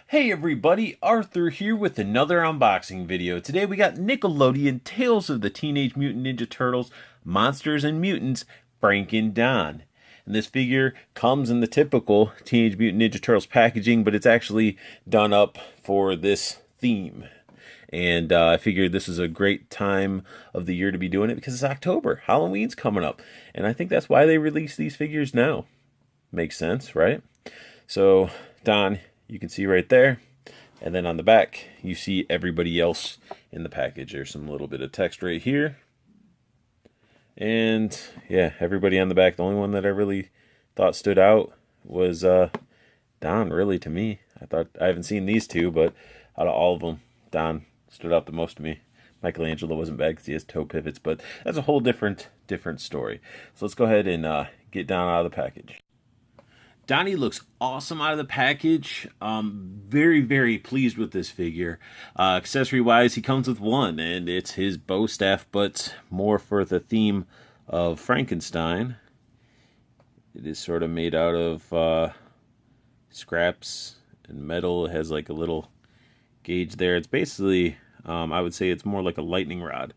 Hey everybody, Arthur here with another unboxing video. Today we got Nickelodeon Tales of the Teenage Mutant Ninja Turtles, Monsters and Mutants, Frakendon. And this figure comes in the typical Teenage Mutant Ninja Turtles packaging, but it's actually done up for this theme. And I figured this is a great time of the year to be doing it because it's October. Halloween's coming up. And I think that's why they release these figures now. Makes sense, right? So, Don, you can see right there, and then on the back you see everybody else in the package. There's some little bit of text right here, and yeah, everybody on the back. The only one that I really thought stood out was Don, really, to me. I haven't seen these two, but out of all of them, Don stood out the most to me. Michelangelo wasn't bad because he has toe pivots, but that's a whole different story. So let's go ahead and get Don out of the package. Donnie looks awesome out of the package. Very, very pleased with this figure. Accessory-wise, he comes with one, and it's his bow staff, but more for the theme of Frankenstein. It is sort of made out of scraps and metal. It has like a little gauge there. It's basically, I would say it's more like a lightning rod,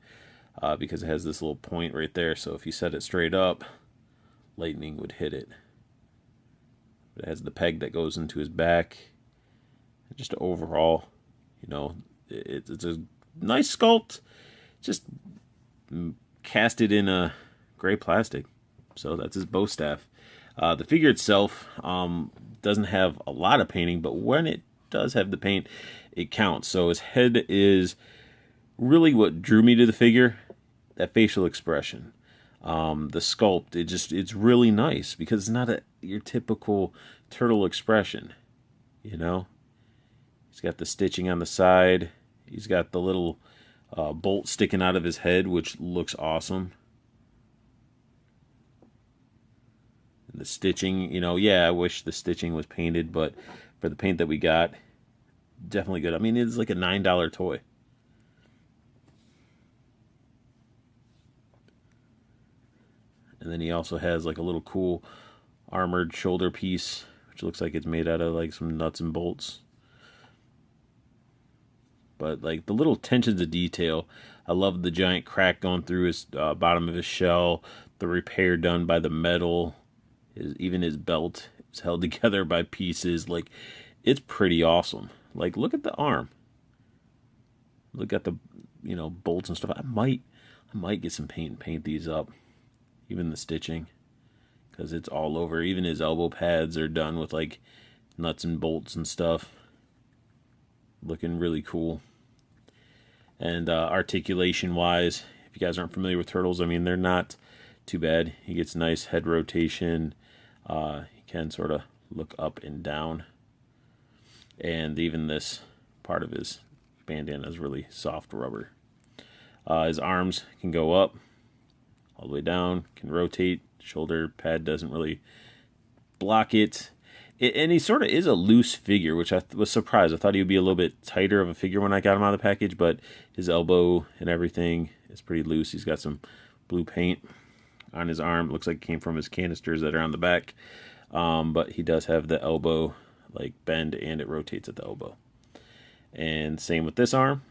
because it has this little point right there. So if you set it straight up, lightning would hit it. It has the peg that goes into his back. Just overall, you know, it's a nice sculpt. Just cast it in a gray plastic. So that's his bow staff. The figure itself doesn't have a lot of painting, but when it does have the paint, it counts. So his head is really what drew me to the figure. That facial expression. The sculpt, it's really nice because it's not your typical turtle expression, you know. He's got the stitching on the side. He's got the little bolt sticking out of his head, which looks awesome. And the stitching, you know, yeah, I wish the stitching was painted, but for the paint that we got, definitely good. I mean, it's like a $9 toy. And then he also has like a little cool armored shoulder piece, which looks like it's made out of like some nuts and bolts. But like the little attentions to detail, I love the giant crack going through his bottom of his shell, the repair done by the metal, even his belt is held together by pieces. Like, it's pretty awesome. Like, look at the arm. Look at the, you know, bolts and stuff. I might get some paint and paint these up. Even the stitching, because it's all over. Even his elbow pads are done with like nuts and bolts and stuff. Looking really cool. And articulation wise, if you guys aren't familiar with turtles, I mean, they're not too bad. He gets nice head rotation. He can sort of look up and down. And even this part of his bandana is really soft rubber. His arms can go up all the way down, can rotate. Shoulder pad doesn't really block it. And he sort of is a loose figure, which I was surprised. I thought he would be a little bit tighter of a figure when I got him out of the package, but his elbow and everything is pretty loose. He's got some blue paint on his arm. It looks like it came from his canisters that are on the back. But he does have the elbow like bend, and it rotates at the elbow. And same with this arm,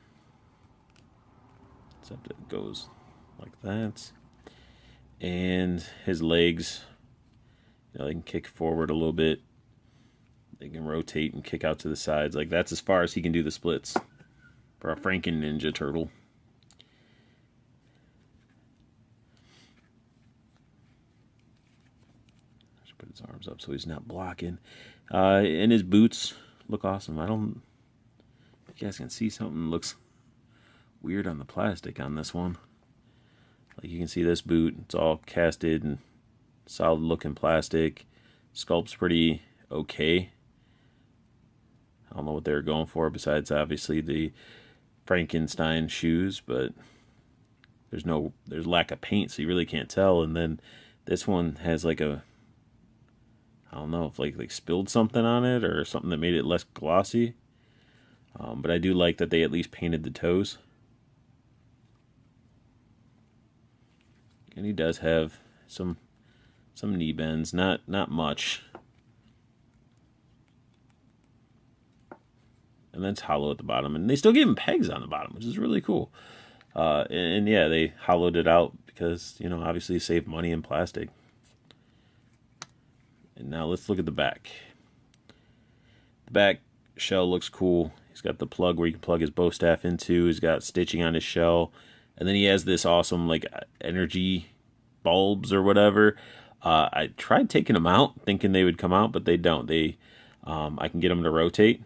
except it goes like that. And his legs, you know, they can kick forward a little bit. They can rotate and kick out to the sides. Like, that's as far as he can do the splits for a Franken Ninja Turtle. Should put his arms up so he's not blocking. And his boots look awesome. I don't, if you guys can see, something looks weird on the plastic on this one. Like, you can see this boot, it's all casted and solid looking plastic. Sculpt's pretty okay. I don't know what they were going for besides obviously the Frankenstein shoes, but there's lack of paint, so you really can't tell. And then this one has like a, I don't know if like spilled something on it or something that made it less glossy. But I do like that they at least painted the toes. And he does have some knee bends, not much. and then it's hollow at the bottom. And they still gave him pegs on the bottom, which is really cool. And yeah, they hollowed it out because, you know, obviously save money in plastic. And now let's look at the back. The back shell looks cool. He's got the plug where you can plug his bow staff into. He's got stitching on his shell. And then he has this awesome, like, energy bulbs or whatever. I tried taking them out, thinking they would come out, but they don't. I can get them to rotate.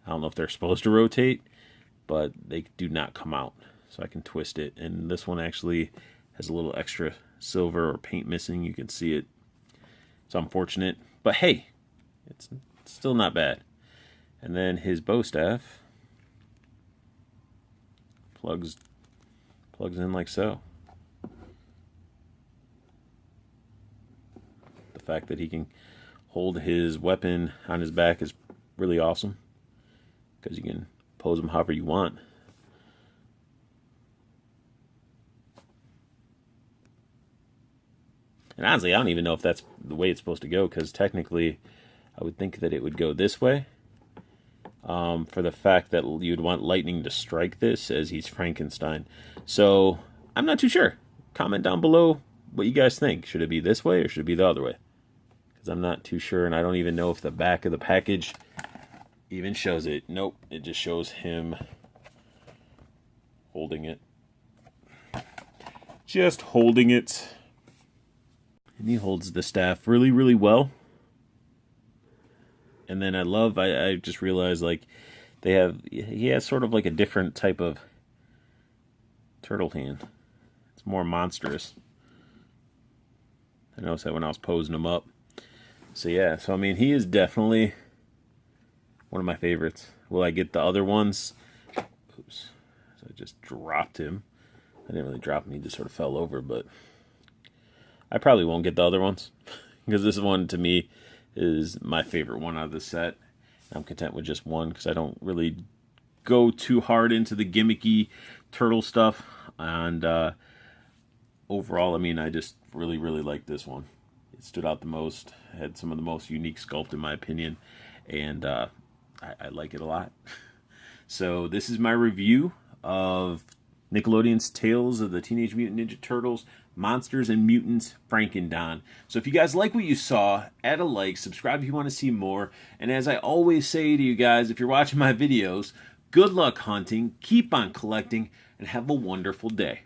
I don't know if they're supposed to rotate, but they do not come out. So I can twist it. And this one actually has a little extra silver or paint missing. You can see it. It's unfortunate. But hey, it's still not bad. And then his bow staff plugs in like so. The fact that he can hold his weapon on his back is really awesome, because you can pose him however you want. And honestly, I don't even know if that's the way it's supposed to go, because technically I would think that it would go this way. For the fact that you'd want lightning to strike this as he's Frankenstein. So I'm not too sure. Comment down below what you guys think. Should it be this way or should it be the other way? Because I'm not too sure, and I don't even know if the back of the package even shows it. Nope, it just shows him holding it. Just holding it. And he holds the staff really, really well. And then I just realized, like, he has sort of like a different type of turtle hand. It's more monstrous. I noticed that when I was posing him up. So yeah, I mean, he is definitely one of my favorites. Will I get the other ones? Oops. So I just dropped him. I didn't really drop him, he just sort of fell over, but I probably won't get the other ones. Because this one, to me, is my favorite one out of the set. I'm content with just one, because I don't really go too hard into the gimmicky turtle stuff. And overall, I mean, I just really, really like this one. It stood out the most. Had some of the most unique sculpt, in my opinion. And I like it a lot. So this is my review of Nickelodeon's Tales of the Teenage Mutant Ninja Turtles, Monsters and Mutants, Frakendon. So if you guys like what you saw, add a like, subscribe if you want to see more. And as I always say to you guys, if you're watching my videos, good luck hunting, keep on collecting, and have a wonderful day.